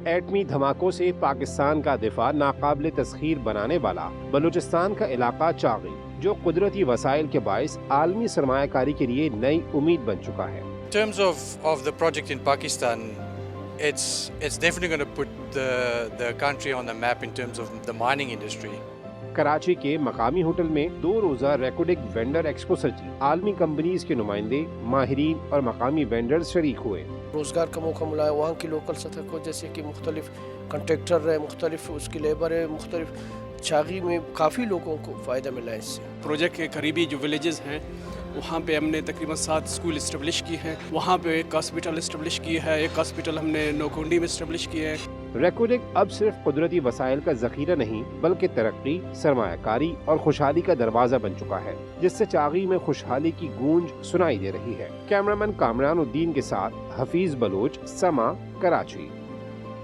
एटमी धमाकों से पाकिस्तान का दिफा नाकाबिल तस्खीर बनाने वाला बलूचिस्तान का इलाका चागी, जो कुदरती वसाइल के बाइस आलमी सरमायाकारी के लिए नई उम्मीद बन चुका है। In terms of the project in Pakistan, it's definitely going to put the country on the map in terms of the mining industry. Karachi के मकामी होटल में 2 रोजा रेकोडिक वेंडर एक्सपो सजी। आलमी कंपनीज के नुमाइंदे, माहिरीन और मकामी वेंडर्स शरीक हुए। रोज़गार का मौका मिला है वहाँ की लोकल सतह को, जैसे कि मुख्तलिफ कंट्रेक्टर है, मुख्तलिफ उसकी लेबर है, मुख्तलिफ चागी में काफ़ी लोगों को फ़ायदा मिला है इससे। प्रोजेक्ट के करीबी जो विलेजेस हैं वहाँ पे हमने तकरीबन 7 स्कूल इस्टेब्लिश किए हैं, वहाँ पे एक हॉस्पिटल इस्टेब्लिश किया है, एक हॉस्पिटल हमने नोकुंडी में इस्टेब्लिश किया है। रेकोडिक अब सिर्फ कुदरती वसाइल का जखीरा नहीं बल्कि तरक्की, सरमायाकारी और खुशहाली का दरवाजा बन चुका है, जिससे चागी में खुशहाली की गूंज सुनाई दे रही है। कैमरामैन कामरान उद्दीन के साथ हफीज बलोच, समा, कराची।